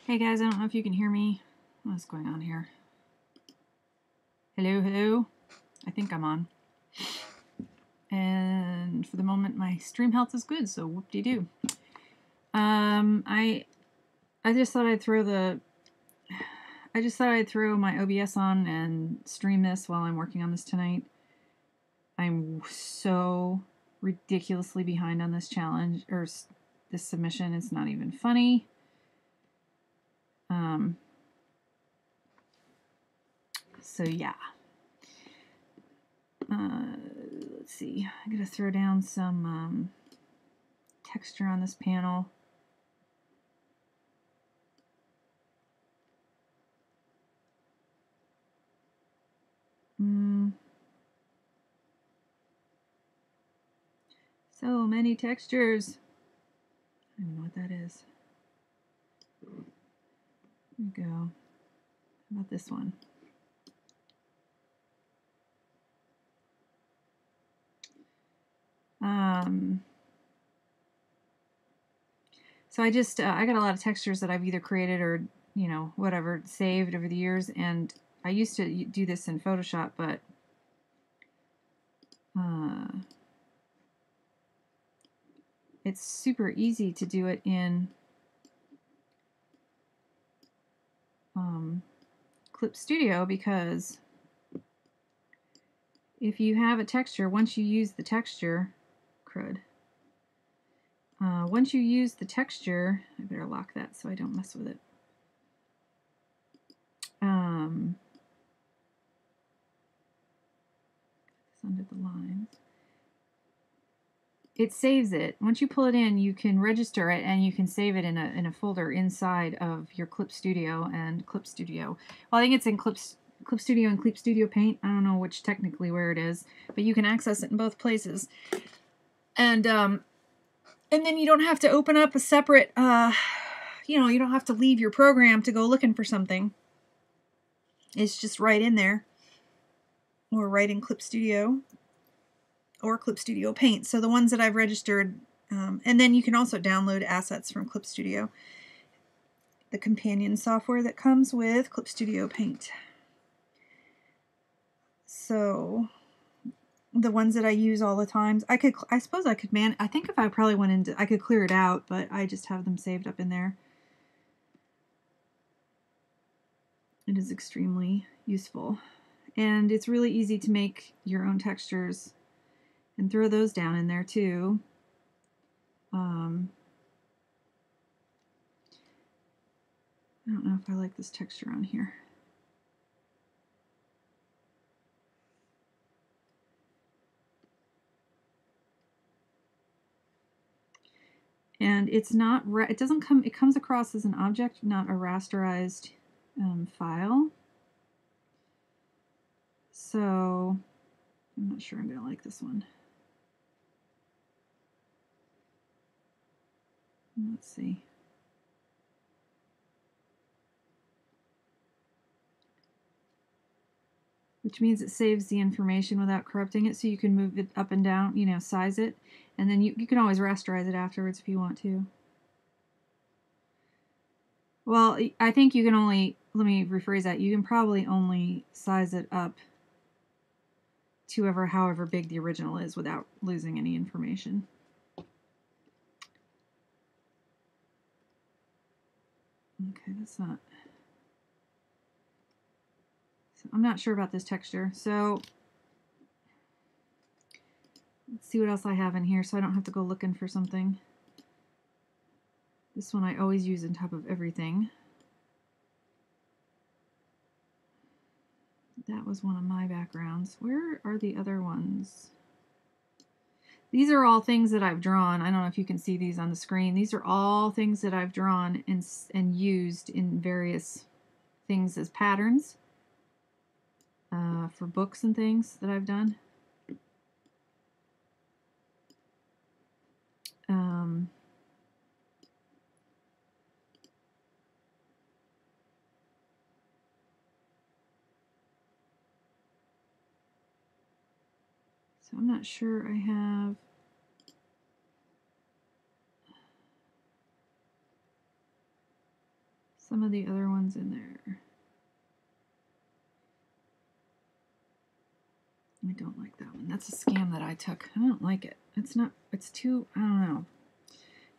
Hey guys, I don't know if you can hear me. What's going on here? Hello, hello. I think I'm on. And for the moment, my stream health is good, so whoop-de-doo. I just thought I'd throw my OBS on and stream this while I'm working on this tonight. I'm so ridiculously behind on this challenge, or this submission. It's not even funny. So yeah. Let's see. I'm gonna throw down some texture on this panel. So many textures. I don't know what that is. There we go. How about this one? So I just, I got a lot of textures that I've either created or, you know, whatever, saved over the years. And I used to do this in Photoshop, but it's super easy to do it in Clip Studio, because if you have a texture, once you use the texture, once you use the texture, I better lock that so I don't mess with it. It's under the lines. It saves it. Once you pull it in, you can register it and you can save it in a folder inside of your Clip Studio and Clip Studio. Well, I think it's in Clip Studio and Clip Studio Paint. I don't know which technically where it is, but you can access it in both places. And then you don't have to open up a separate, you know, you don't have to leave your program to go looking for something. It's just right in there, or right in Clip Studio or Clip Studio Paint. So the ones that I've registered, and then you can also download assets from Clip Studio, the companion software that comes with Clip Studio Paint. So the ones that I use all the time, I suppose I could I think if I probably went into, I could clear it out, but I just have them saved up in there. It is extremely useful. And it's really easy to make your own textures and throw those down in there too. I don't know if I like this texture on here. And it's not, it doesn't come, it comes across as an object, not a rasterized file. So I'm not sure I'm going to like this one. Let's see. Which means it saves the information without corrupting it, so you can move it up and down, you know, size it, and then you can always rasterize it afterwards if you want to. Well, I think you can only, let me rephrase that, you can probably only size it up to however big the original is without losing any information. Okay, that's not... So I'm not sure about this texture, so let's see what else I have in here so I don't have to go looking for something. This one I always use on top of everything. That was one of my backgrounds. Where are the other ones? These are all things that I've drawn. I don't know if you can see these on the screen. These are all things that I've drawn and used in various things as patterns for books and things that I've done. So I'm not sure I have... some of the other ones in there. I don't like that one. That's a scam that I took. I don't like it. It's not, it's too, I don't know.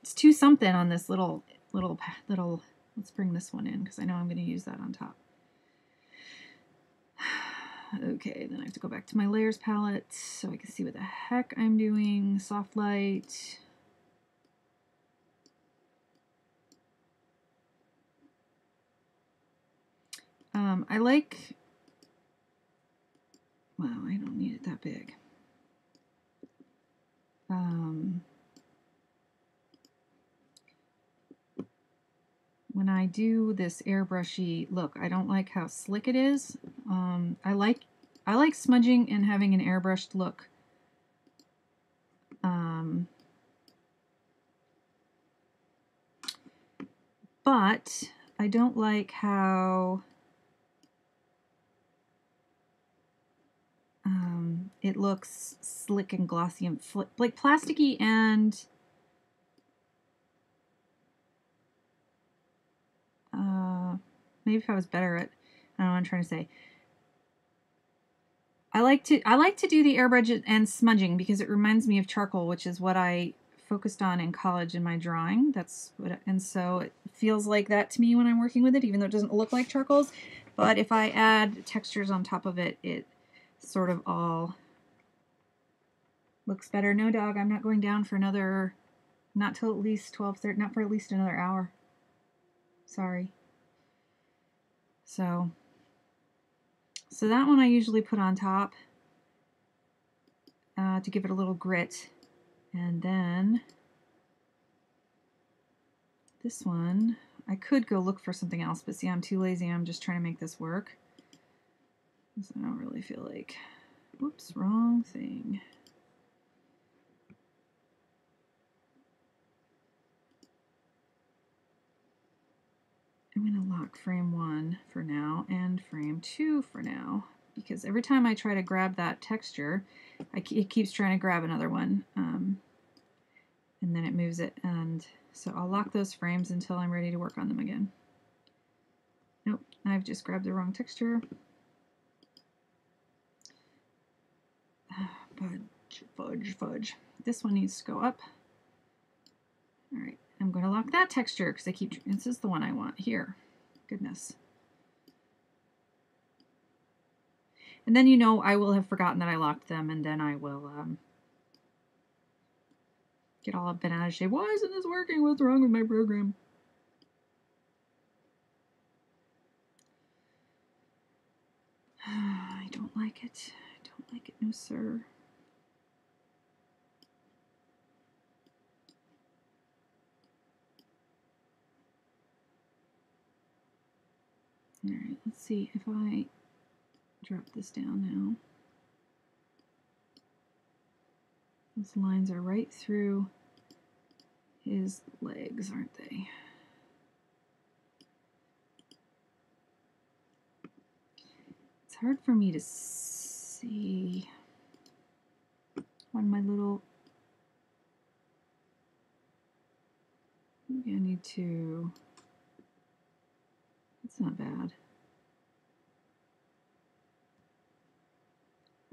It's too something on this little, let's bring this one in because I know I'm going to use that on top. Okay, then I have to go back to my layers palette so I can see what the heck I'm doing. Soft light. I like, well, I don't need it that big. When I do this airbrushy look, I don't like how slick it is. I like smudging and having an airbrushed look. But I don't like how it looks slick and glossy and like plasticky, and maybe if I was better at, I don't know what I'm trying to say. I like to do the airbrush and smudging because it reminds me of charcoal, which is what I focused on in college in my drawing. That's what, and so it feels like that to me when I'm working with it, even though it doesn't look like charcoals. But if I add textures on top of it, it sort of all looks better. No, dog, I'm not going down for another, not till at least 12:30, not for at least another hour. Sorry. So that one I usually put on top to give it a little grit. And then this one, I could go look for something else, but see, I'm too lazy. I'm just trying to make this work. So I don't really feel like, whoops, wrong thing. I'm going to lock frame 1 for now and frame 2 for now, because every time I try to grab that texture, it keeps trying to grab another one, and then it moves it, and so I'll lock those frames until I'm ready to work on them again. Nope, I've just grabbed the wrong texture. Fudge. This one needs to go up. All right, I'm going to lock that texture because this is the one I want here. Goodness. And then, you know, I will have forgotten that I locked them, and then I will get all up and out of shape. Why isn't this working? What's wrong with my program? I don't like it. I don't like it, no sir. All right, let's see if I drop this down now. Those lines are right through his legs, aren't they? It's hard for me to see on my little, maybe I need to, it's not bad.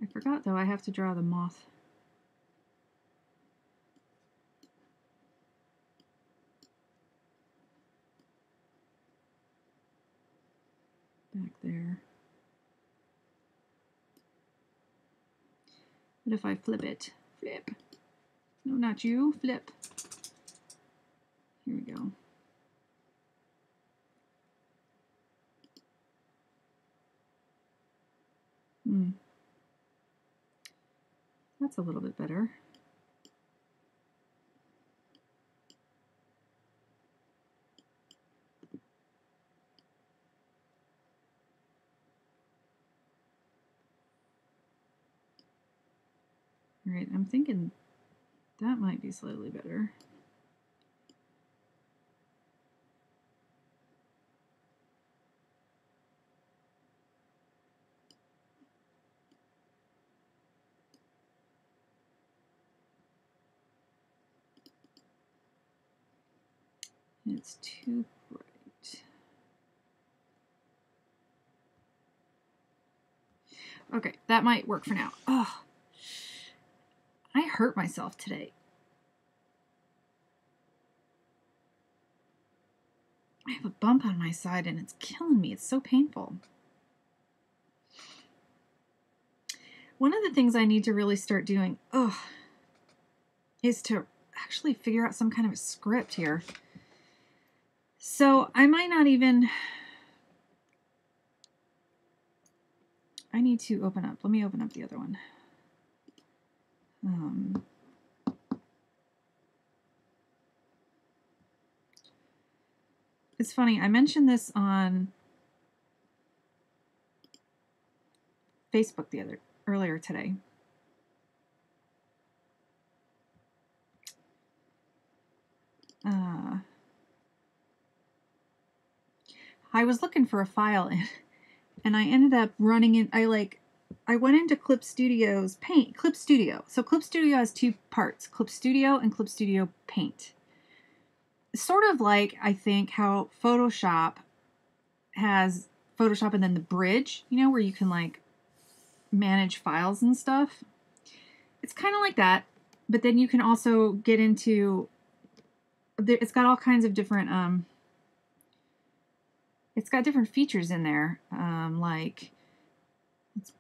I forgot though, I have to draw the moth. Back there. What if I flip it? Flip. No, not you. Flip. Here we go. That's a little bit better. All right, I'm thinking that might be slightly better. It's too bright. Okay, that might work for now. Oh, I hurt myself today. I have a bump on my side and it's killing me. It's so painful. One of the things I need to really start doing, is to actually figure out some kind of a script here. So I might not even... I need to open up. Let me open up the other one. It's funny. I mentioned this on Facebook earlier today. I was looking for a file and I ended up running in. I went into Clip Studio's Paint. Clip Studio. So Clip Studio has two parts: Clip Studio and Clip Studio Paint. Sort of like, I think, how Photoshop has Photoshop and then the bridge, you know, where you can like manage files and stuff. It's kind of like that, but then you can also get into, it's got all kinds of different, it's got different features in there, like, let's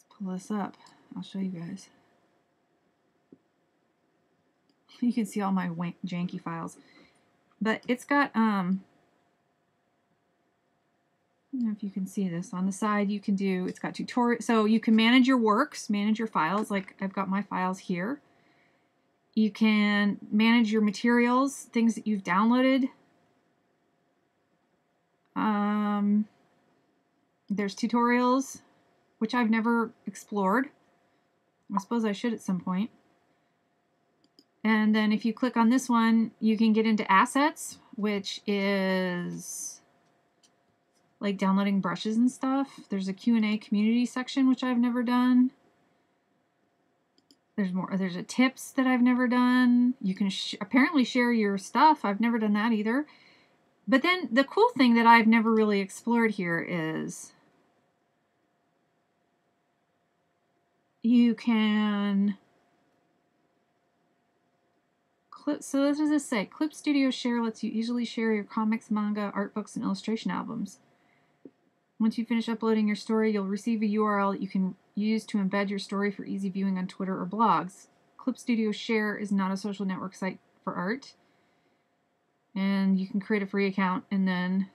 pull this up. I'll show you guys. You can see all my janky files, but it's got, I don't know if you can see this on the side. You can do, it's got tutorial, so you can manage your works, manage your files. Like I've got my files here. You can manage your materials, things that you've downloaded. There's tutorials, which I've never explored. I suppose I should at some point. And then if you click on this one, you can get into assets, which is like downloading brushes and stuff. There's a Q&A community section, which I've never done. There's more. There's a tips that I've never done. You can apparently share your stuff. I've never done that either. But then the cool thing that I've never really explored here is you can clip. So what does this say? Clip Studio Share lets you easily share your comics, manga, art books, and illustration albums. Once you finish uploading your story, you'll receive a URL that you can use to embed your story for easy viewing on Twitter or blogs. Clip Studio Share is not a social network site for art. And you can create a free account and then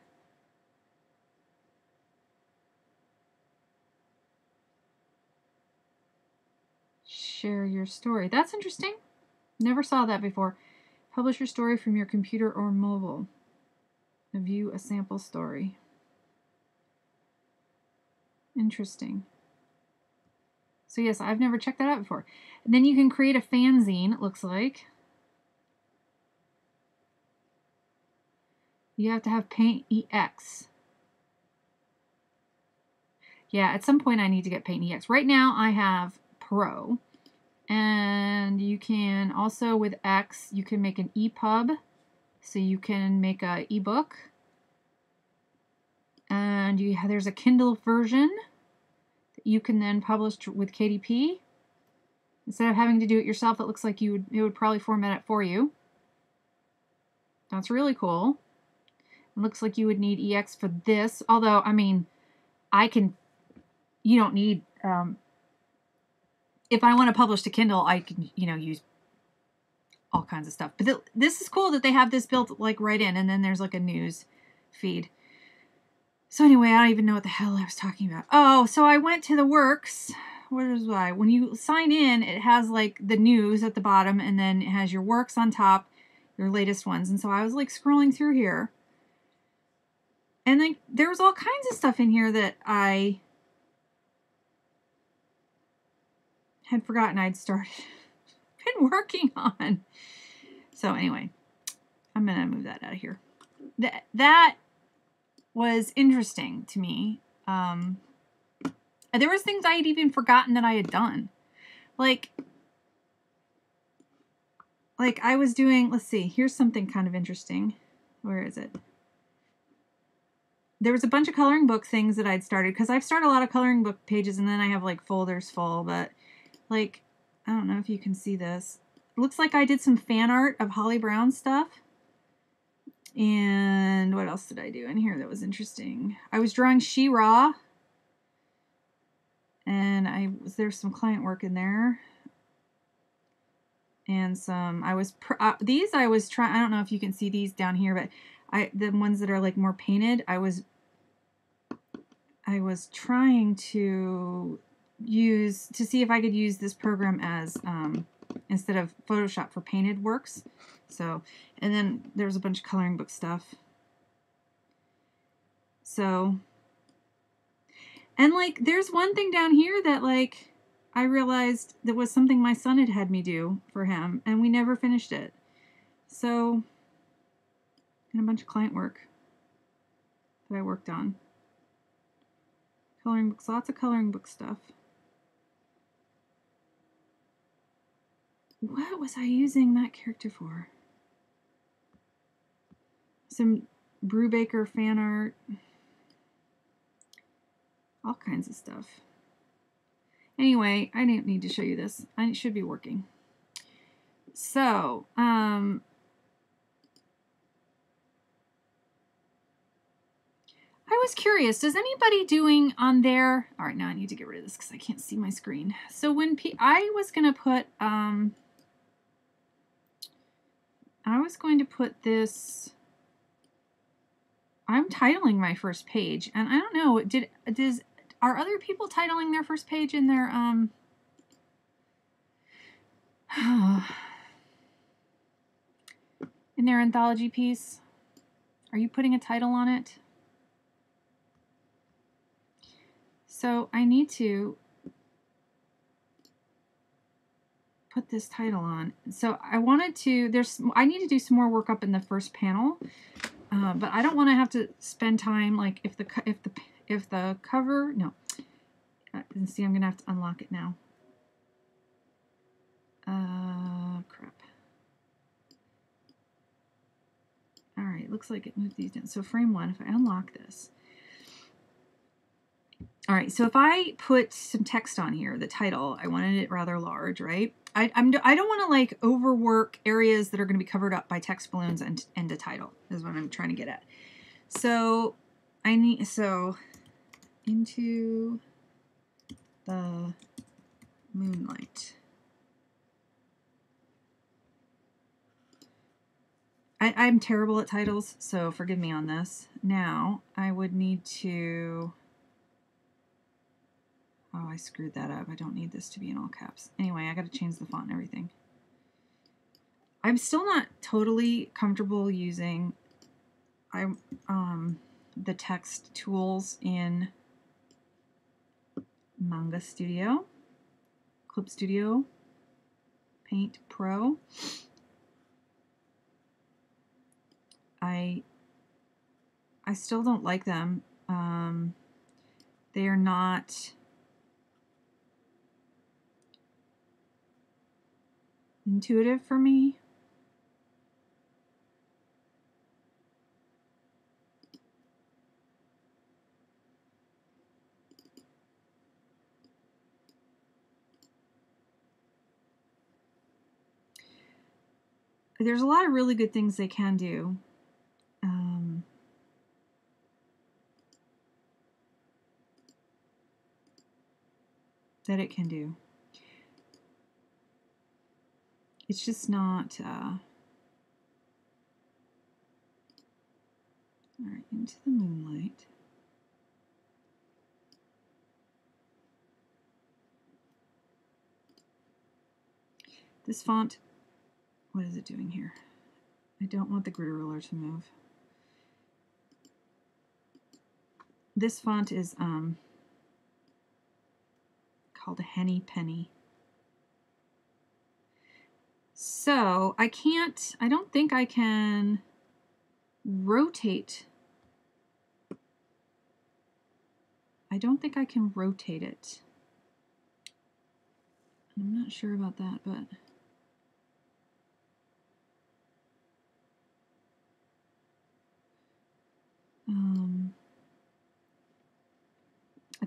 share your story. That's interesting. Never saw that before. Publish your story from your computer or mobile. View a sample story. Interesting. So yes, I've never checked that out before. And then you can create a fanzine, it looks like. You have to have Paint EX. Yeah, at some point I need to get Paint EX. Right now I have Pro. And you can also, with X, you can make an EPUB. So you can make an ebook. And there's a Kindle version that you can then publish with KDP. Instead of having to do it yourself, it looks like it would probably format it for you. That's really cool. It looks like you would need EX for this. Although, I mean, you don't need, if I want to publish to Kindle, I can, use all kinds of stuff. But this is cool that they have this built like right in, and then there's like a news feed. So anyway, I don't even know what the hell I was talking about. Oh, so I went to the works. Where was I? When you sign in, it has like the news at the bottom, and then it has your works on top, your latest ones. And so I was like scrolling through here. And like there was all kinds of stuff in here that I had forgotten I'd started been working on. So anyway, I'm gonna move that out of here. That was interesting to me. There was things I had even forgotten that I had done. Like I was doing, let's see, here's something kind of interesting. Where is it? there was a bunch of coloring book things that I'd started, because I've started a lot of coloring book pages and then I have like folders full, but like, I don't know if you can see this. It looks like I did some fan art of Holly Brown stuff. And what else did I do in here that was interesting? I was drawing She-Ra, and there's some client work in there. And some, these I was trying, I don't know if you can see these down here, but the ones that are like more painted, I was trying to see if I could use this program as, instead of Photoshop for painted works. So, and then there's a bunch of coloring book stuff. So, and like, there's one thing down here that like, I realized that was something my son had me do for him, and we never finished it. So, and a bunch of client work that I worked on. Coloring books, lots of coloring book stuff. What was I using that character for? Some Brubaker fan art. All kinds of stuff. Anyway, I didn't need to show you this. I should be working. So, I was curious, does anybody doing on their, all right, now I need to get rid of this because I can't see my screen. So when I was going to put, this, I'm titling my first page, and I don't know, are other people titling their first page in their, in their anthology piece? Are you putting a title on it? So I need to put this title on. So I wanted to, I need to do some more work up in the first panel, but I don't want to have to spend time, like if the cover, no, see, I'm gonna have to unlock it now. Crap. All right, looks like it moved these down. So frame one, if I unlock this. All right, so if I put some text on here, the title, I wanted it rather large, right? I don't want to like overwork areas that are going to be covered up by text balloons and a title is what I'm trying to get at. So into the moonlight. I'm terrible at titles, so forgive me on this. Now I would need to. Oh, I screwed that up. I don't need this to be in all caps. Anyway, I got to change the font and everything. I'm still not totally comfortable using the text tools in Manga Studio, Clip Studio, Paint Pro. I still don't like them. They are not intuitive for me. There's a lot of really good things they can do. That it can do. It's just not, all right, into the moonlight. This font, what is it doing here? I don't want the grid ruler to move. This font is called a Henny Penny. So I don't think I can rotate. I don't think I can rotate it. I'm not sure about that, but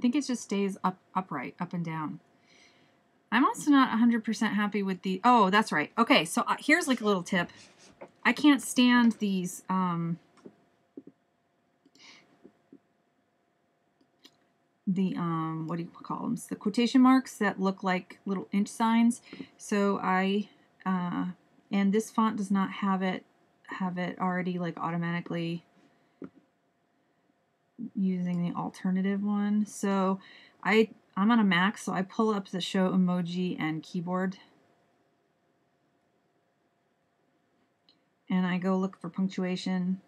think it just stays upright, up and down. I'm also not 100% happy with the, oh, that's right. Okay, so here's like a little tip. I can't stand these, what do you call them? The quotation marks that look like little inch signs. So and this font does not have it already like automatically using the alternative one. So I'm on a Mac, so I pull up the show emoji and keyboard. And I go look for punctuation.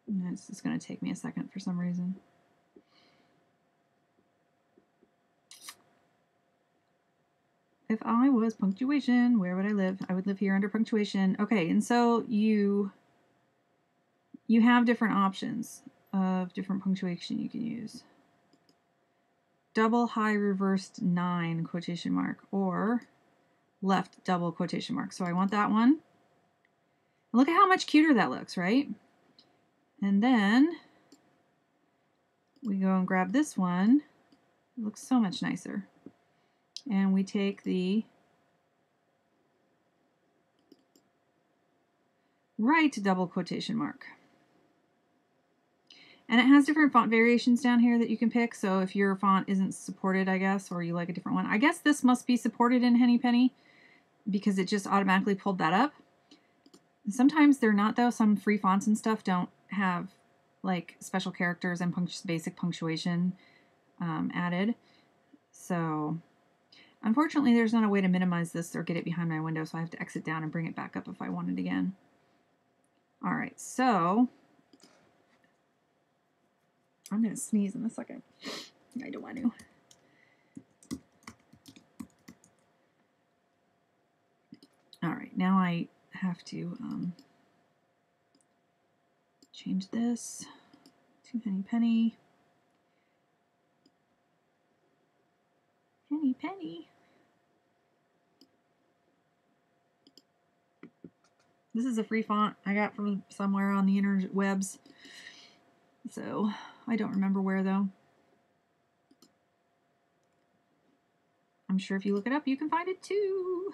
And it's just going to take me a second for some reason. If I was punctuation, where would I live? I would live here under punctuation. Okay, and so you have different options of different punctuation you can use. Double high reversed 9 quotation mark, or left double quotation mark. So I want that one. Look at how much cuter that looks, right? And then we go and grab this one. It looks so much nicer. And we take the right double quotation mark. And it has different font variations down here that you can pick. So if your font isn't supported, I guess, or you like a different one, I guess this must be supported in Henny Penny because it just automatically pulled that up. Sometimes they're not, though. Some free fonts and stuff don't have like special characters and basic punctuation added. So unfortunately, there's not a way to minimize this or get it behind my window, so I have to exit down and bring it back up if I want it again. All right, so I'm going to sneeze in a second. I don't want to. All right, now I have to change this to Henny Penny. Henny Penny. This is a free font I got from somewhere on the interwebs. So I don't remember where though. I'm sure if you look it up, you can find it too.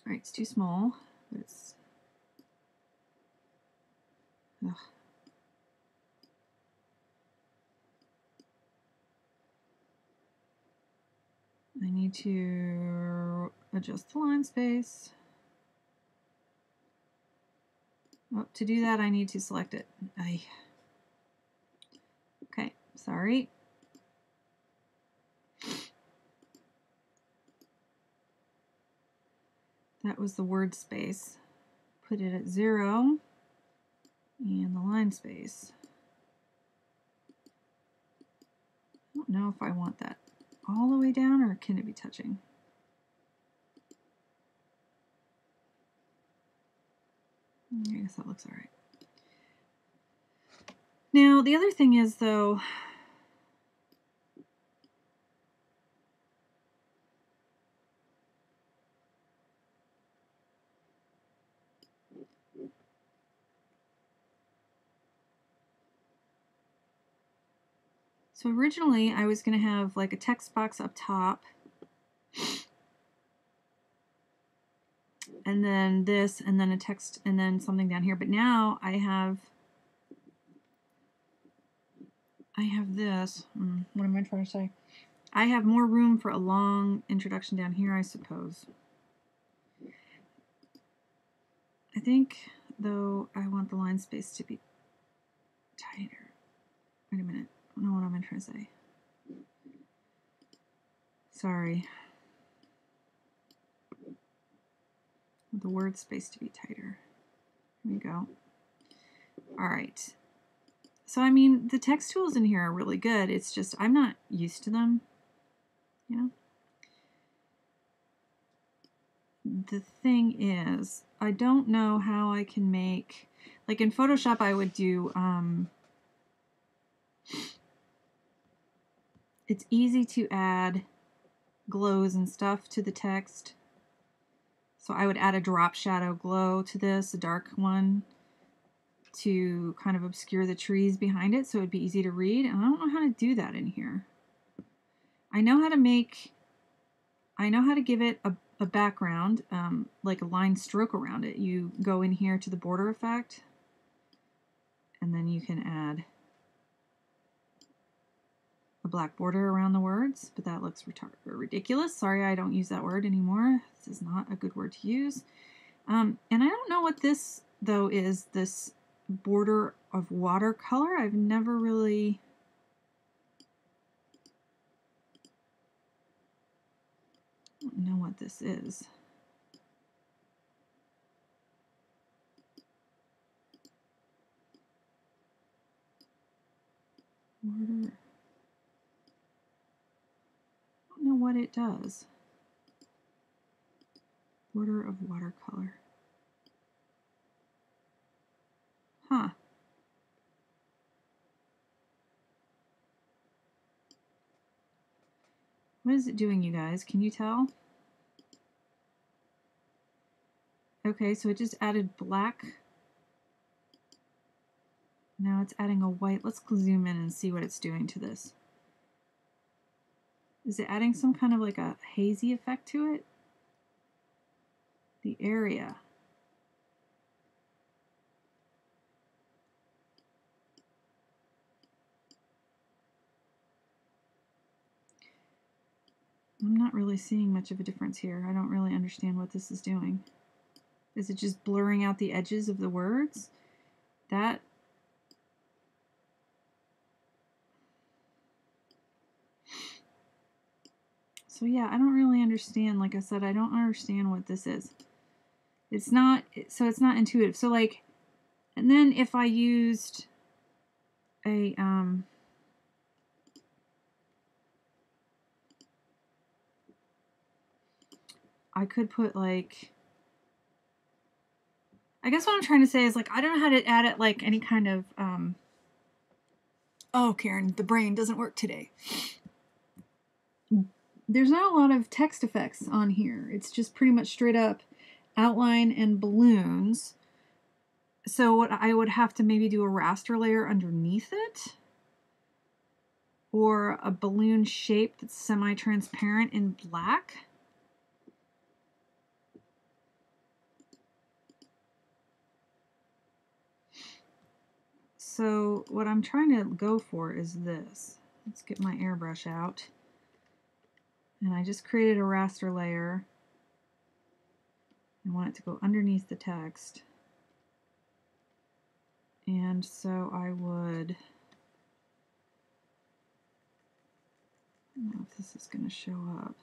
All right, it's too small, but it's, ugh. I need to adjust the line space. Oh, to do that, I need to select it. Okay, sorry. That was the word space. Put it at 0 and the line space. I don't know if I want that all the way down or can it be touching? I guess that looks all right. Now, the other thing is, though, so originally I was going to have like a text box up top and then this and then a text and then something down here. But now I have this. What am I trying to say? I have more room for a long introduction down here, I suppose. I think, though, I want the line space to be tighter. Wait a minute. I don't know what I'm trying to say. Sorry. The word space to be tighter. Here we go. All right. So, I mean, the text tools in here are really good. It's just I'm not used to them, you know? The thing is, I don't know how I can make, like in Photoshop, I would do, it's easy to add glows and stuff to the text. So I would add a drop shadow glow to this, a dark one. to kind of obscure the trees behind it so it'd be easy to read, and I don't know how to do that in here. I know how to give it a background, like a line stroke around it. You go in here to the border effect, and then you can add a black border around the words, but that looks ridiculous. Sorry, I don't use that word anymore. This is not a good word to use. And I don't know what this, though, is, this border of watercolor. I've never really... I don't know what this is. Border. I don't know what it does. Border of watercolor. Huh. What is it doing, you guys? Can you tell? Okay, so it just added black. Now it's adding a white. Let's zoom in and see what it's doing to this. Is it adding some kind of like a hazy effect to it? The area. I'm not really seeing much of a difference here. I don't really understand what this is doing. Is it just blurring out the edges of the words? That... So yeah, I don't really understand. Like I said, I don't understand what this is. It's not, so it's not intuitive. So like, and then if I used a, I could put like, I guess what I'm trying to say is like, I don't know how to add it like any kind of, oh, Karen, the brain doesn't work today. There's not a lot of text effects on here. It's just pretty much straight up outline and balloons. So what I would have to maybe do a raster layer underneath it, or a balloon shape that's semi-transparent in black. So what I'm trying to go for is this. Let's get my airbrush out. And I just created a raster layer. I want it to go underneath the text. And so I would, I don't know if this is going to show up.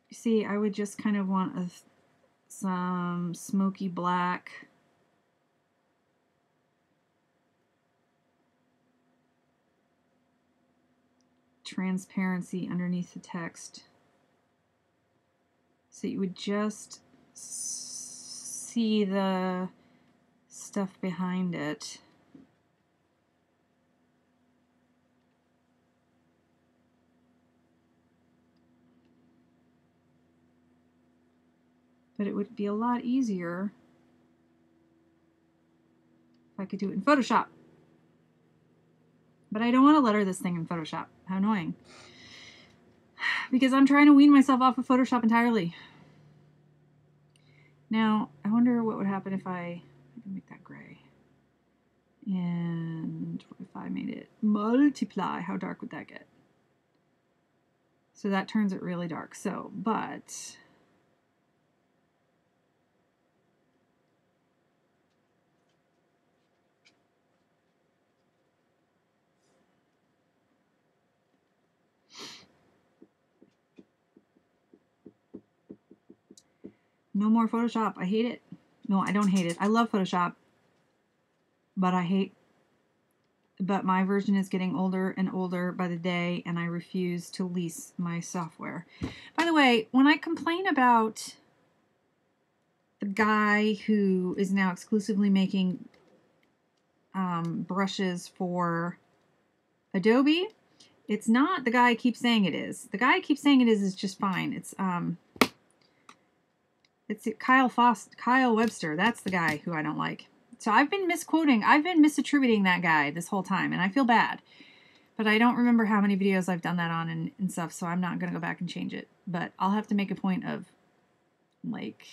You see, I would just kind of want some smoky black. Transparency underneath the text. So you would just see the stuff behind it. But it would be a lot easier if I could do it in Photoshop. But I don't want to letter this thing in Photoshop. How annoying. Because I'm trying to wean myself off of Photoshop entirely. Now, I wonder what would happen if I can make that gray. And what if I made it multiply? How dark would that get? So that turns it really dark. So, but... no more Photoshop. I hate it. No, I don't hate it. I love Photoshop. But but my version is getting older and older by the day, and I refuse to lease my software. By the way, when I complain about the guy who is now exclusively making brushes for Adobe. It's not the guy I keep saying it is. The guy I keep saying it is just fine. It's Kyle Webster. That's the guy who I don't like. So I've been misquoting. I've been misattributing that guy this whole time, and I feel bad. But I don't remember how many videos I've done that on and stuff, so I'm not going to go back and change it. But I'll have to make a point of, like,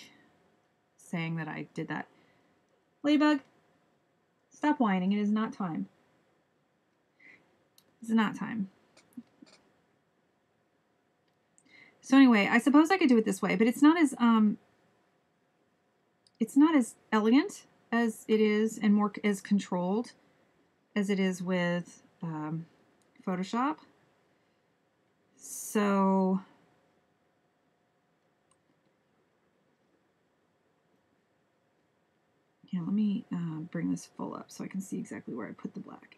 saying that I did that. Ladybug, stop whining. It is not time. It's not time. So anyway, I suppose I could do it this way, but it's not as elegant as it is and more as controlled as it is with Photoshop. So yeah, let me bring this full up so I can see exactly where I put the black.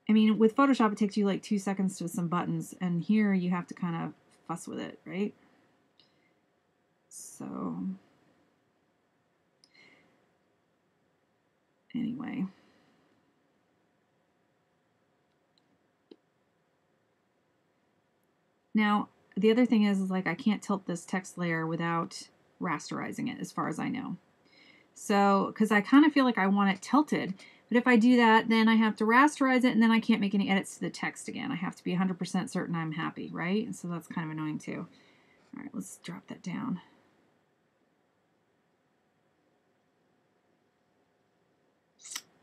I mean, with Photoshop, it takes you like 2 seconds to some buttons, and here you have to kind of fuss with it, right? So anyway. Now, the other thing is like I can't tilt this text layer without rasterizing it, as far as I know. So, because I kind of feel like I want it tilted, but if I do that, then I have to rasterize it, and then I can't make any edits to the text again. I have to be 100% certain I'm happy, right? And so that's kind of annoying too. All right, let's drop that down.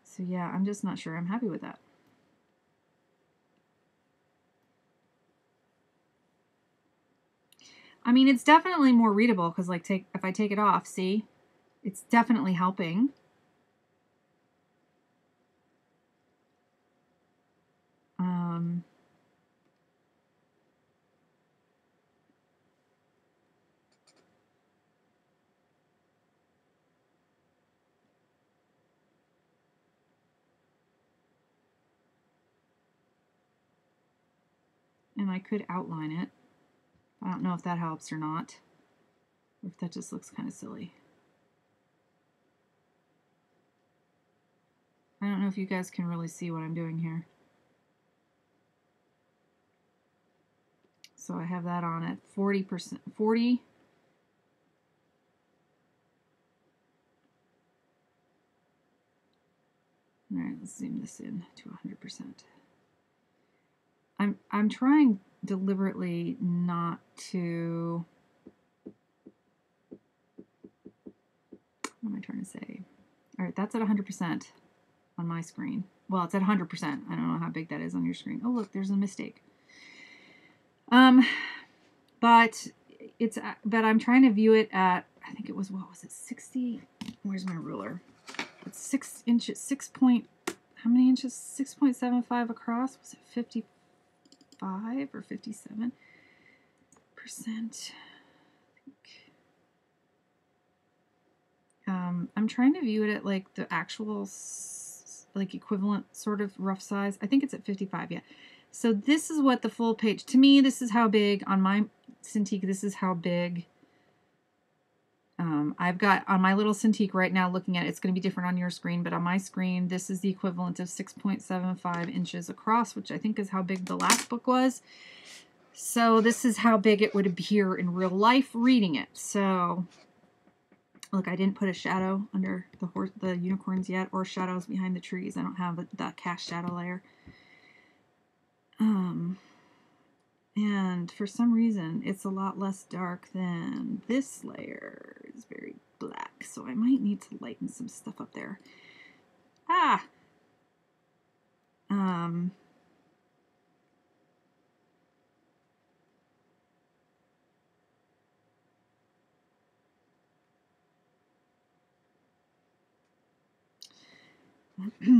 So yeah, I'm just not sure I'm happy with that. I mean, it's definitely more readable because, like, if I take it off, see, it's definitely helping. And I could outline it. I don't know if that helps or not, or if that just looks kind of silly. I don't know if you guys can really see what I'm doing here. So I have that on at 40%, 40. All right, let's zoom this in to 100%. I'm trying deliberately not to. What am I trying to say? All right, that's at 100% on my screen. Well, it's at 100%. I don't know how big that is on your screen. Oh, look, there's a mistake. But I'm trying to view it at, I think it was, what was it, 60? Where's my ruler? It's 6 inches, how many inches? 6.75 across. Was it 55 or 57%? I'm trying to view it at like the actual like equivalent sort of rough size. I think it's at 55, yeah. So this is what the full page, to me, this is how big on my Cintiq, this is how big I've got on my little Cintiq right now looking at it. It's going to be different on your screen, but on my screen, this is the equivalent of 6.75 inches across, which I think is how big the last book was. So this is how big it would appear in real life reading it. So look, I didn't put a shadow under the unicorns yet, or shadows behind the trees. I don't have the cast shadow layer. And for some reason, it's a lot less dark than this layer. It's very black, so I might need to lighten some stuff up there.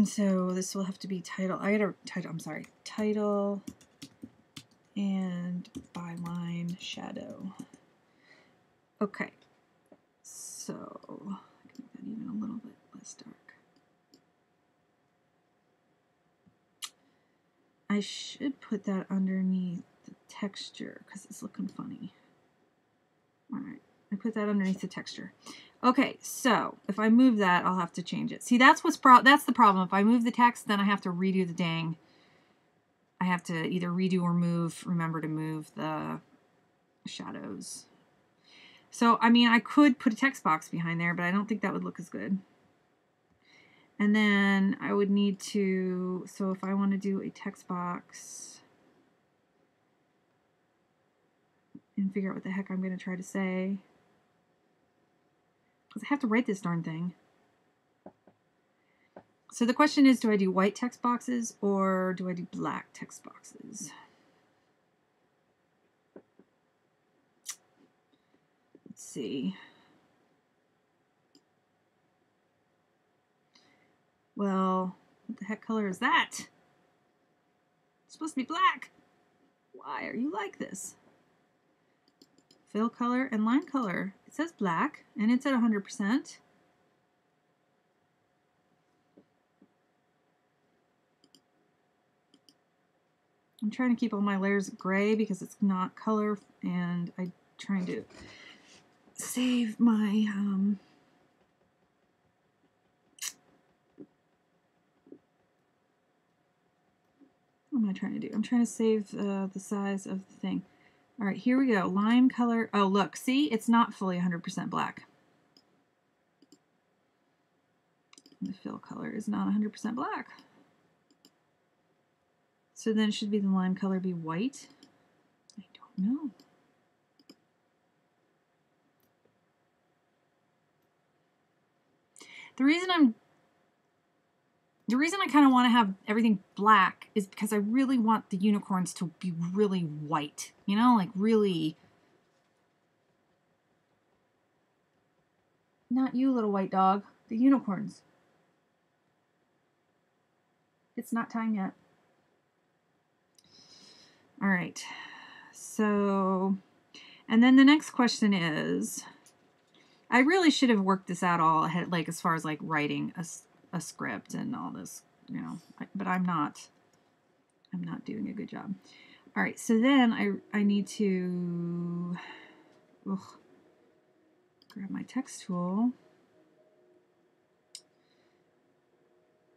So this will have to be title. I gotta title. I'm sorry, title and byline shadow. Okay, so I can make that even a little bit less dark. I should put that underneath the texture because it's looking funny. All right, I put that underneath the texture. Okay, so if I move that, I'll have to change it. See, that's that's the problem. If I move the text, then I have to redo the dang. I have to either redo or move, remember to move the shadows. So, I mean, I could put a text box behind there, but I don't think that would look as good. And then I would need to, so if I want to do a text box and figure out what the heck I'm going to try to say, because I have to write this darn thing. So the question is, do I do white text boxes or do I do black text boxes? Let's see. Well, what the heck color is that? It's supposed to be black. Why are you like this? Fill color and line color. It says black and it's at 100%. I'm trying to keep all my layers gray because it's not color, and I'm trying to save my what am I trying to do? I'm trying to save the size of the thing. All right, here we go. Line color. Oh, look, see, it's not fully 100% black. The fill color is not 100% black. So then should be the line color be white? I don't know. The reason I kind of want to have everything black is because I really want the unicorns to be really white. You know, like really. Not you, little white dog. The unicorns. It's not time yet. All right. So, and then the next question is, I really should have worked this out all ahead, like as far as like writing a script and all this, you know, but I'm not doing a good job. All right. So then I need to grab my text tool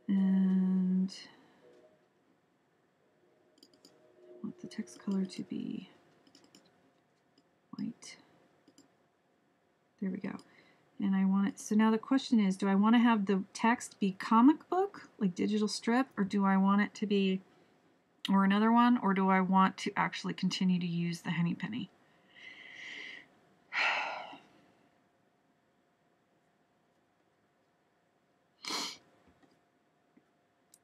and I want the text color to be white. There we go. And I want it, so now the question is, do I want to have the text be comic book, like digital strip, or do I want it to be, or another one, or do I want to actually continue to use the Henny Penny?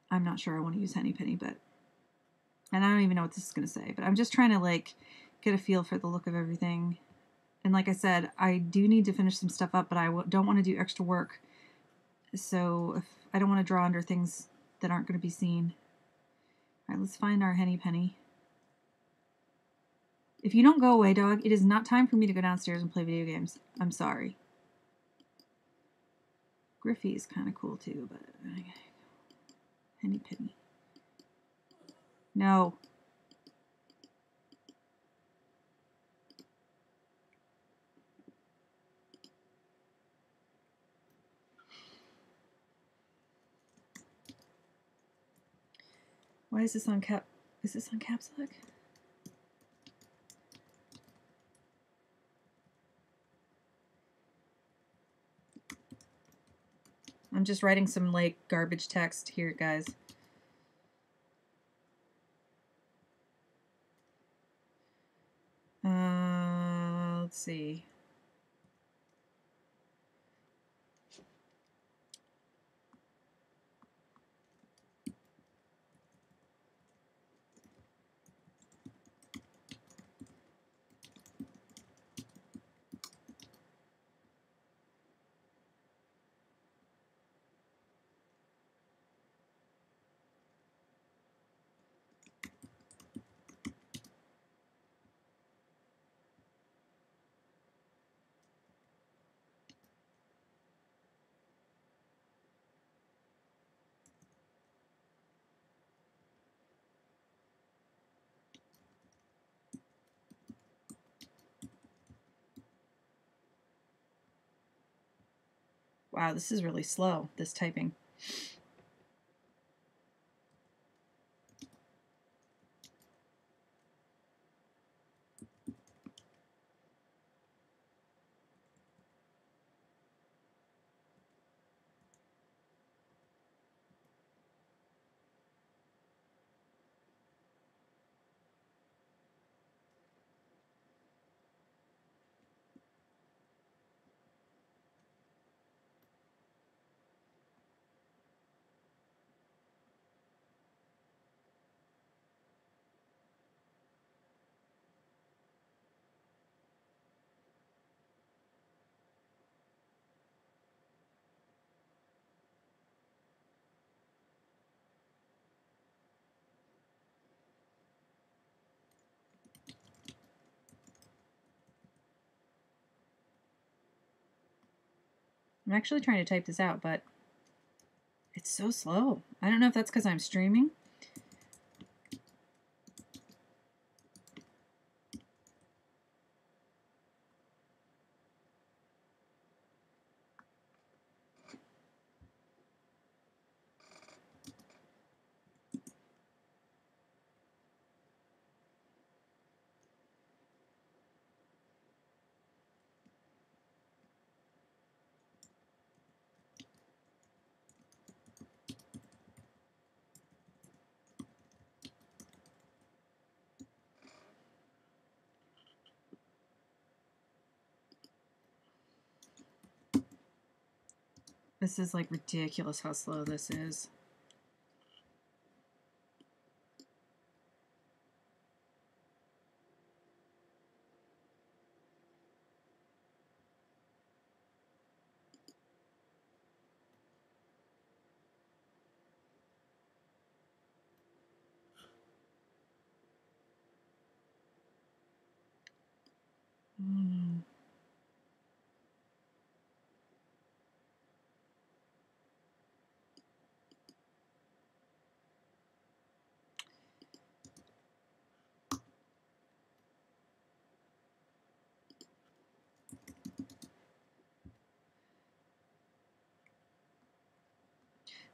I'm not sure I want to use Henny Penny, but, and I don't even know what this is going to say, but I'm just trying to like get a feel for the look of everything. And like I said, I do need to finish some stuff up, but I don't want to do extra work. So if I don't want to draw under things that aren't going to be seen. All right, let's find our Henny Penny. If you don't go away, dog, it is not time for me to go downstairs and play video games. I'm sorry. Griffey is kind of cool too, but Henny Penny. No. Why is this on cap? Is this on caps lock? I'm just writing some like garbage text here, guys. Let's see. Wow, this is really slow, this typing. I'm actually trying to type this out, but it's so slow. I don't know if that's because I'm streaming. This is like ridiculous how slow this is.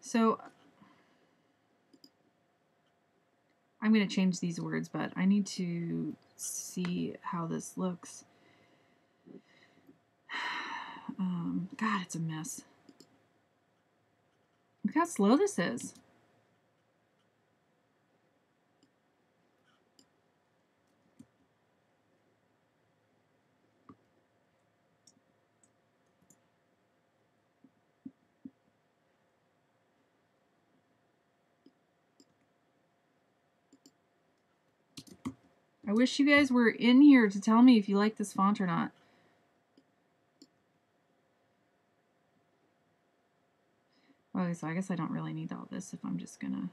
So I'm going to change these words, but I need to see how this looks. God, it's a mess. Look how slow this is. I wish you guys were in here to tell me if you like this font or not. Okay, so I guess I don't really need all this if I'm just gonna...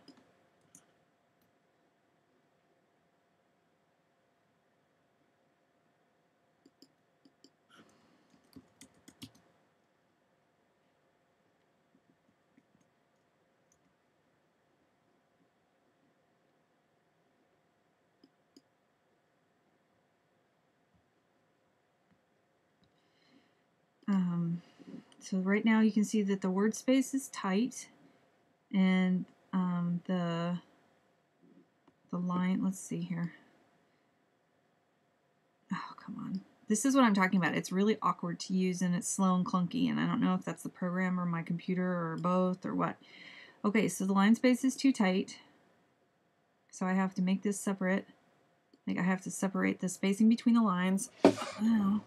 So right now you can see that the word space is tight, and the line, let's see here. Oh, come on. This is what I'm talking about. It's really awkward to use, and it's slow and clunky, and I don't know if that's the program or my computer or both or what. Okay, so the line space is too tight, so I have to make this separate. Like I have to separate the spacing between the lines. Oh.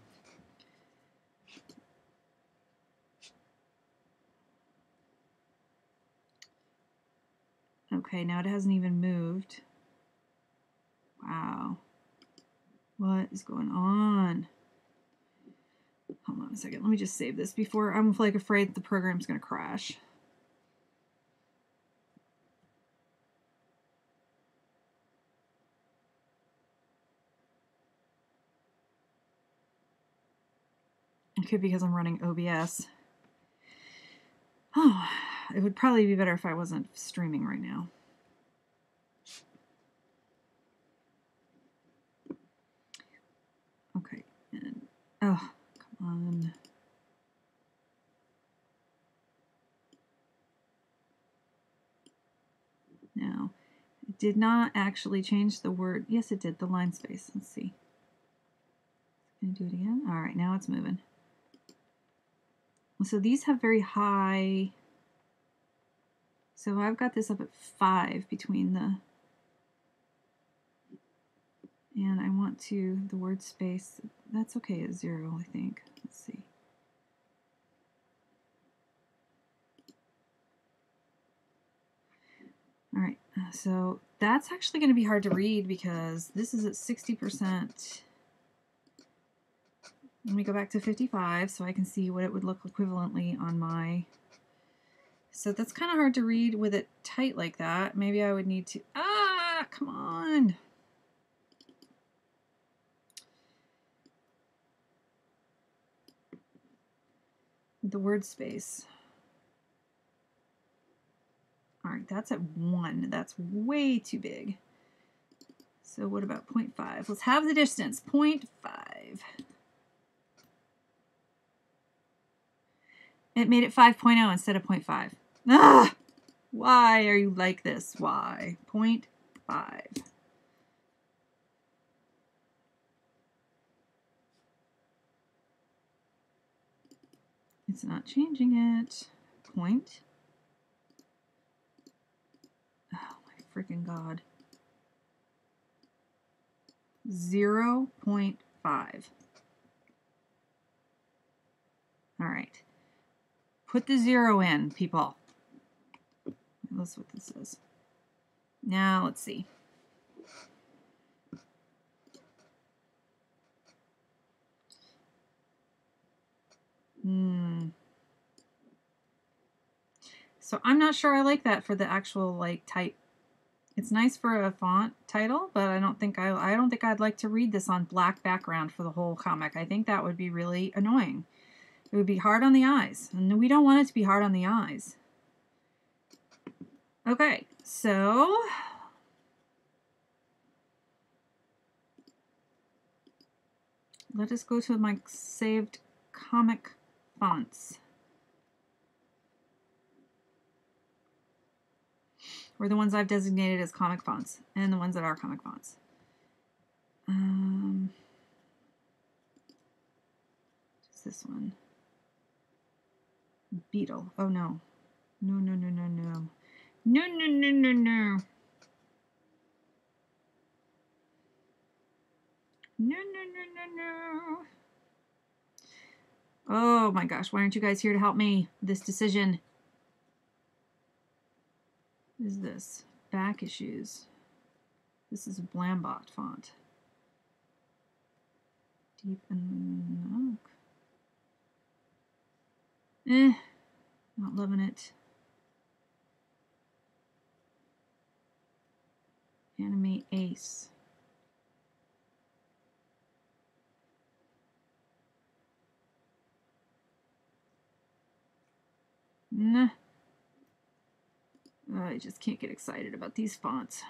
Okay, now it hasn't even moved. Wow. What is going on? Hold on a second. Let me just save this before I'm like afraid the program's going to crash. It could be because I'm running OBS. Oh, it would probably be better if I wasn't streaming right now. Okay, and oh, come on. did not actually change the word. Yes, it did, the line space. Let's see. Can I do it again? All right, now it's moving. So these have very high. So I've got this up at 5 between the. And I want to, the word space, that's okay at 0, I think. Let's see. All right, so that's actually going to be hard to read because this is at 60%. Let me go back to 55 so I can see what it would look equivalently on my. So that's kind of hard to read with it tight like that. Maybe I would need to, come on. The word space. All right, that's at 1. That's way too big. So what about 0.5? Let's have the distance, 0.5. It made it 5.0 instead of 0.5. Ah! Why are you like this? Why? 0.5. It's not changing it. Point. Oh my freaking God. 0.5. All right. Put the 0 in, people. That's what this is. Now let's see. So I'm not sure I like that for the actual like type. It's nice for a font title, but I don't think I'd like to read this on black background for the whole comic. I think that would be really annoying. It would be hard on the eyes, and we don't want it to be hard on the eyes. Okay, so let us go to my saved comic fonts. Or the ones I've designated as comic fonts, and the ones that are comic fonts. What's this one? Beetle. Oh no. No, no, no, no, no. No, no, no, no, no. No, no, no, no, no. Oh my gosh, why aren't you guys here to help me? This decision. What is this? Back issues. This is a Blambot font. Deep and oak. Not loving it. Anime Ace. Nah. I just can't get excited about these fonts.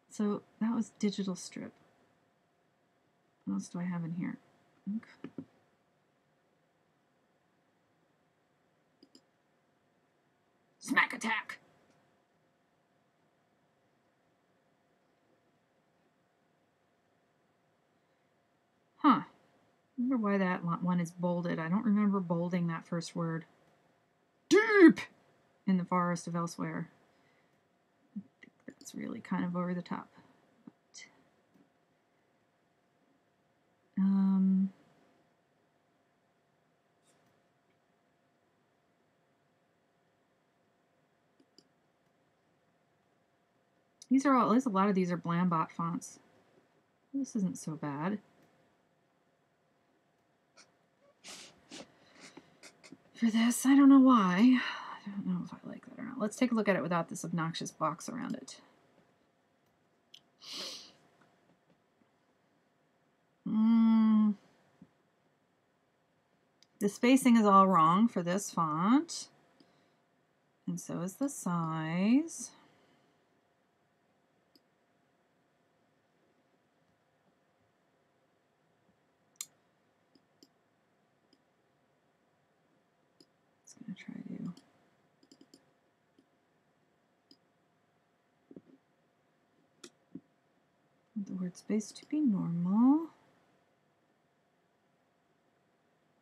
So that was Digital Strip. What else do I have in here? Okay. Smack Attack! Huh. I wonder why that one is bolded. I don't remember bolding that first word. Deep! In the Forest of Elsewhere. I think that's really kind of over the top. These are all, at least a lot of these are Blambot fonts. This isn't so bad. For this, I don't know why. I don't know if I like that or not. Let's take a look at it without this obnoxious box around it. The spacing is all wrong for this font. And so is the size. It's going to try to. the word space to be normal.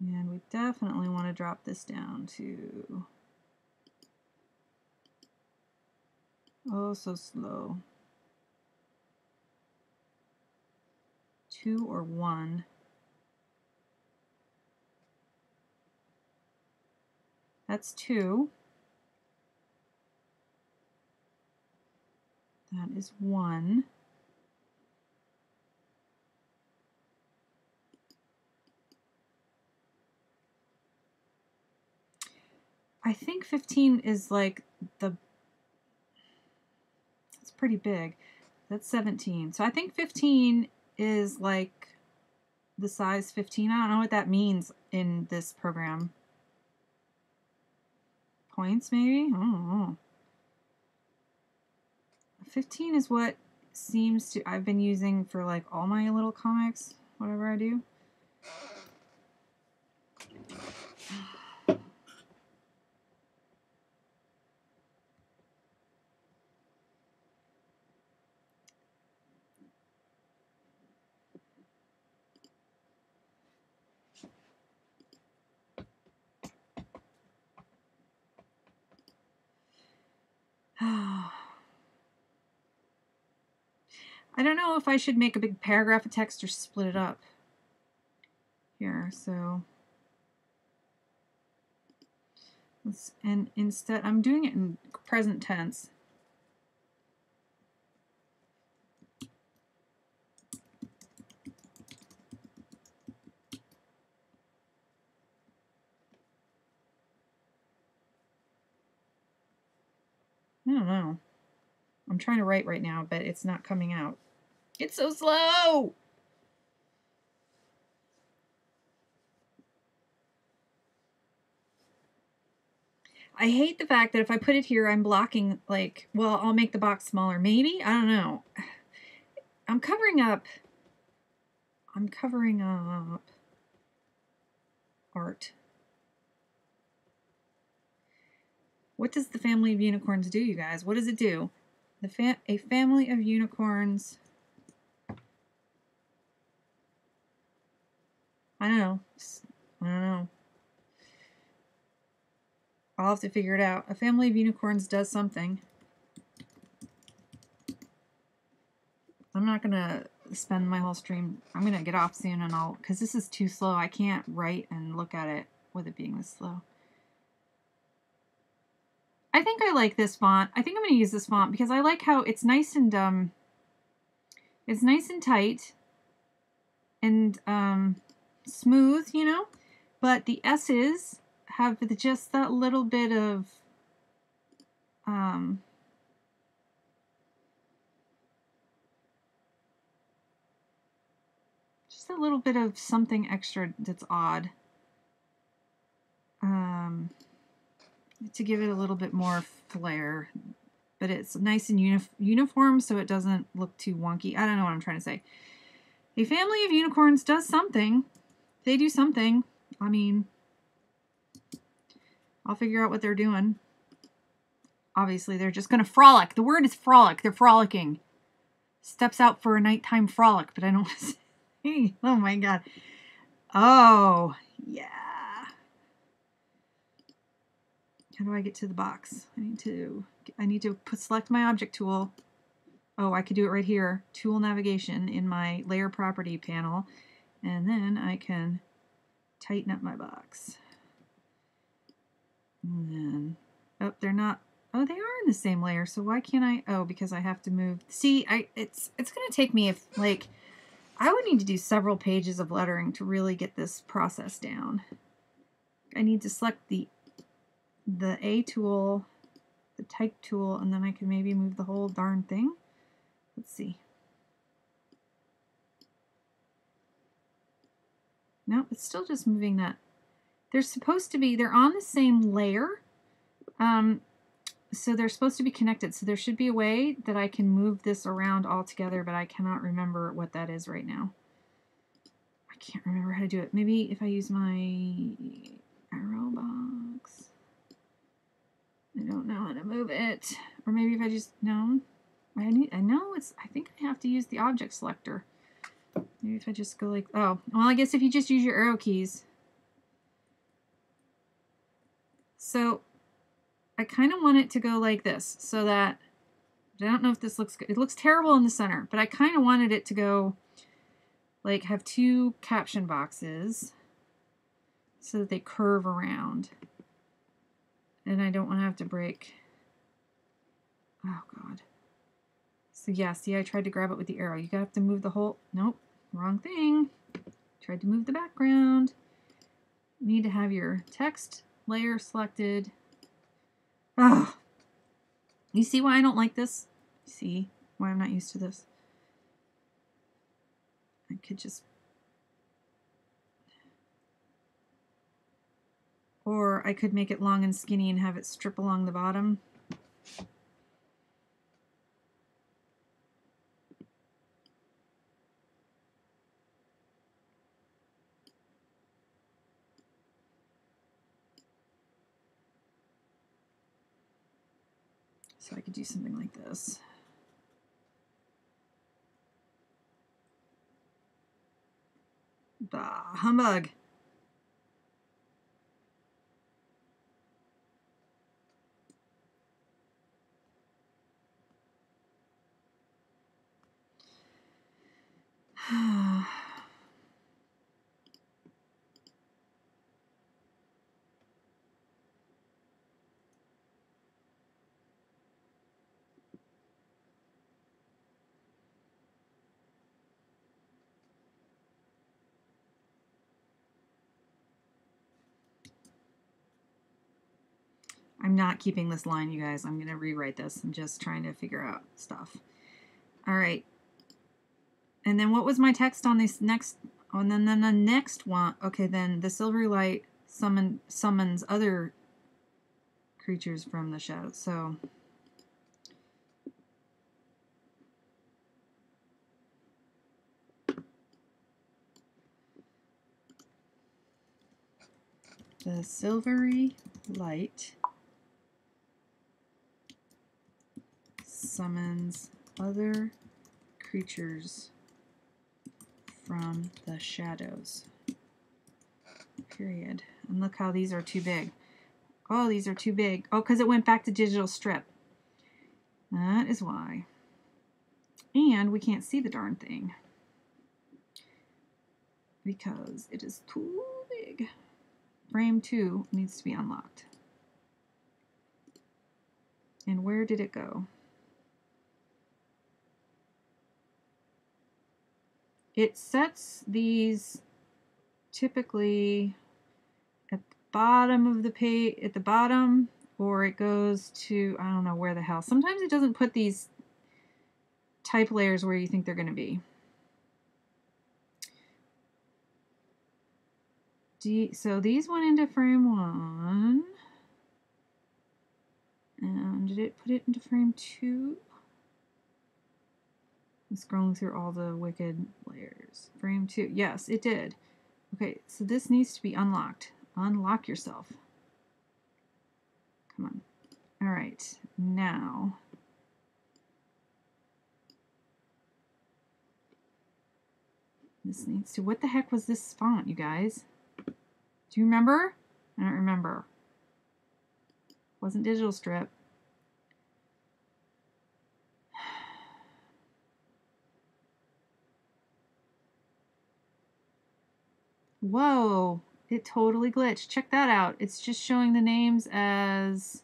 And we definitely want to drop this down to, oh, so slow. 2 or 1. That's 2. That is 1. I think 15 is like it's pretty big. That's 17. So I think 15 is like the size 15. I don't know what that means in this program. Points, maybe? I don't know. 15 is what seems to, I've been using for like all my little comics, whatever I do. I don't know if I should make a big paragraph of text or split it up here, so and instead I'm doing it in present tense. I don't know. I'm trying to write right now, but it's not coming out. It's so slow! I hate the fact that if I put it here, I'm blocking, like, well, I'll make the box smaller. Maybe? I don't know. I'm covering up art. What does the family of unicorns do, you guys? What does it do? A family of unicorns. I don't know. I don't know. I'll have to figure it out. A family of unicorns does something. I'm not going to spend my whole stream. I'm going to get off soon and because this is too slow. I can't write and look at it with it being this slow. I think I like this font. I think I'm going to use this font because I like how it's nice and tight and smooth, you know, but the S's have just that little bit of just a little bit of something extra that's odd, to give it a little bit more flair, but it's nice and uniform so it doesn't look too wonky. I don't know what I'm trying to say. A family of unicorns does something. They do something. I mean, I'll figure out what they're doing. Obviously, they're just going to frolic. The word is frolic. They're frolicking. Steps out for a nighttime frolic, but I don't want to say. Oh my god. Oh, yeah. How do I get to the box? I need to select my object tool. Oh, I could do it right here. Tool navigation in my layer property panel. And then I can tighten up my box. And then, oh, they're not, oh, they are in the same layer. So why can't I, oh, because I have to move. See, it's going to take me, I would need to do several pages of lettering to really get this process down. I need to select the A tool, the type tool, and then I can maybe move the whole darn thing. Let's see. No, it's still just moving that. They're supposed to be, they're on the same layer. So they're supposed to be connected. So there should be a way that I can move this around all together, but I cannot remember what that is right now. I can't remember how to do it. Maybe if I use my arrow box. I don't know how to move it. Or maybe if I just, no. I know it's, I think I have to use the object selector. Maybe if I just go like, oh, well, I guess if you just use your arrow keys. So I kind of want it to go like this so that, I don't know if this looks good. It looks terrible in the center, but I kind of wanted it to go like have two caption boxes so that they curve around. And I don't want to have to break. Oh, God. So yeah, see, I tried to grab it with the arrow. You have to move the whole, nope, wrong thing. Tried to move the background. You need to have your text layer selected. Oh, you see why I don't like this? See why I'm not used to this? I could just, or I could make it long and skinny and have it strip along the bottom. So I could do something like this. Bah, humbug. I'm not keeping this line, you guys. I'm going to rewrite this. I'm just trying to figure out stuff. All right. And then what was my text on this next? Oh, and then the next one. Okay, then the silvery light summons other creatures from the shadows. So the silvery light summons other creatures from the shadows. Period. And look how these are too big. Oh, these are too big. Oh, because it went back to digital strip. That is why. And we can't see the darn thing because it is too big. Frame 2 needs to be unlocked. And where did it go? It sets these typically at the bottom of the page, at the bottom, or it goes to, I don't know where the hell. Sometimes it doesn't put these type layers where you think they're going to be. So these went into frame 1. And did it put it into frame 2? I'm scrolling through all the wicked layers. Frame 2. Yes, it did. Okay, so this needs to be unlocked. Unlock yourself. Come on. All right, now. This needs to, what the heck was this font, you guys? Do you remember? I don't remember. Wasn't digital strip. Whoa, it totally glitched. Check that out. It's just showing the names as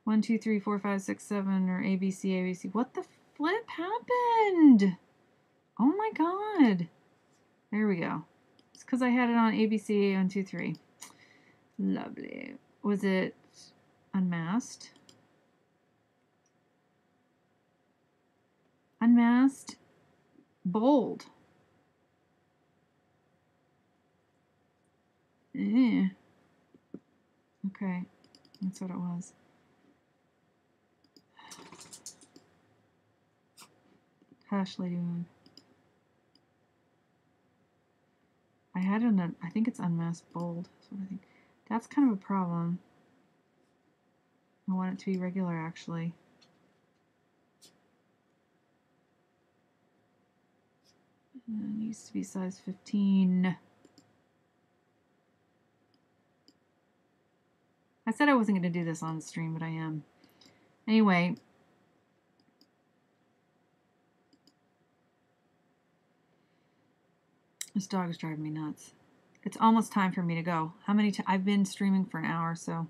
1, 2, 3, 4, 5, 6, 7, or ABC, ABC. What the flip happened? Oh my God. There we go. It's because I had it on ABC 1, 2, 3. Lovely. Was it unmasked? Unmasked. Bold. Okay. That's what it was. Hush, Lady Moon. I had it on, I think it's unmasked bold. That's what I think. That's kind of a problem. I want it to be regular, actually. It needs to be size 15. I said I wasn't going to do this on the stream, but I am. Anyway. This dog is driving me nuts. It's almost time for me to go. How many times? I've been streaming for an hour, so.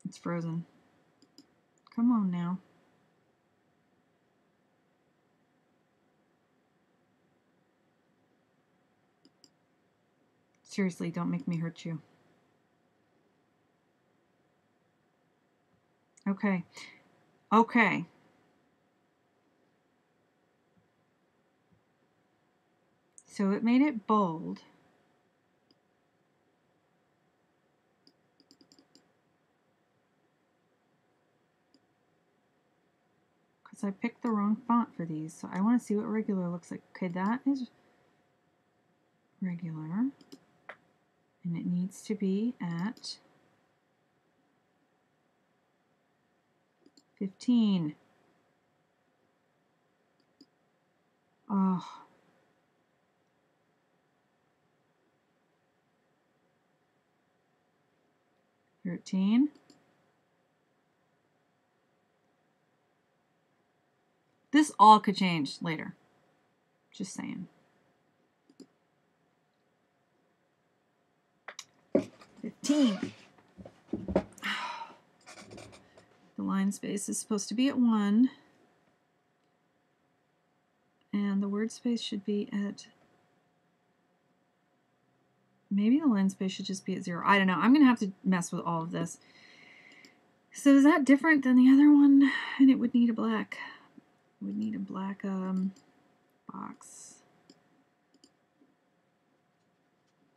It's frozen. Come on now. Seriously, don't make me hurt you. Okay. Okay. So it made it bold. Because I picked the wrong font for these. So I want to see what regular looks like. Okay, that is regular. And it needs to be at 15. Oh. $13. This all could change later. Just saying. 15. The line space is supposed to be at 1. And the word space should be at... Maybe the line space should just be at 0. I don't know. I'm going to have to mess with all of this. So is that different than the other one? And it would need a black... Would need a black box.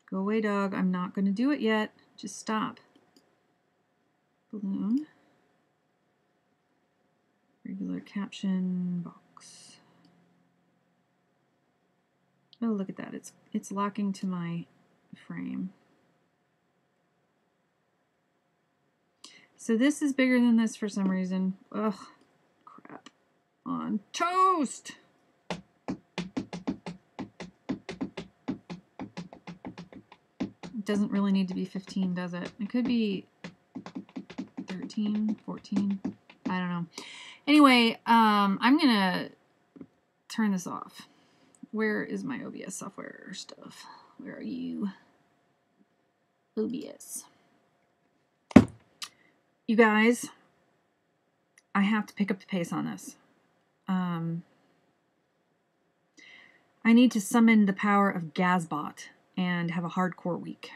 Go away, dog. I'm not going to do it yet. Just stop. Balloon. Regular caption box. Oh, look at that. It's locking to my frame. So this is bigger than this for some reason. Ugh, crap. On toast! It doesn't really need to be 15, does it? It could be 13, 14. I don't know. Anyway, I'm gonna turn this off. Where is my OBS software stuff? Where are you? OBS. You guys, I have to pick up the pace on this. I need to summon the power of Gazbot and have a hardcore week.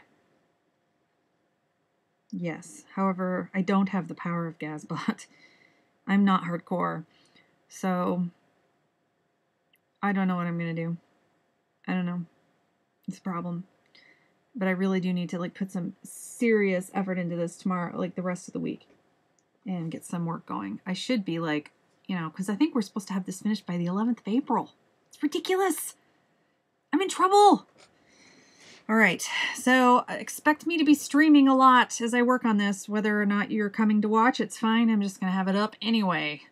Yes, however, I don't have the power of Gazbot. I'm not hardcore. So, I don't know what I'm going to do. I don't know. It's a problem. But I really do need to like put some serious effort into this tomorrow, like the rest of the week, and get some work going. I should be like, you know, because I think we're supposed to have this finished by the 11th of April. It's ridiculous. I'm in trouble. All right, so expect me to be streaming a lot as I work on this. Whether or not you're coming to watch, it's fine. I'm just going to have it up anyway.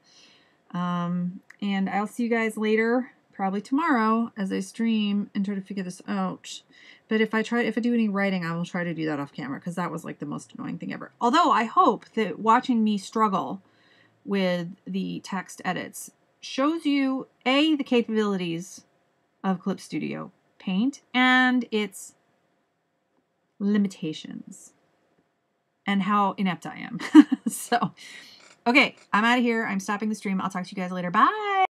And I'll see you guys later, probably tomorrow, as I stream and try to figure this out. But if I do any writing, I will try to do that off camera, because that was like the most annoying thing ever. Although I hope that watching me struggle with the text edits shows you, A, the capabilities of Clip Studio Paint and its limitations and how inept I am. So, okay, I'm out of here. I'm stopping the stream. I'll talk to you guys later. Bye!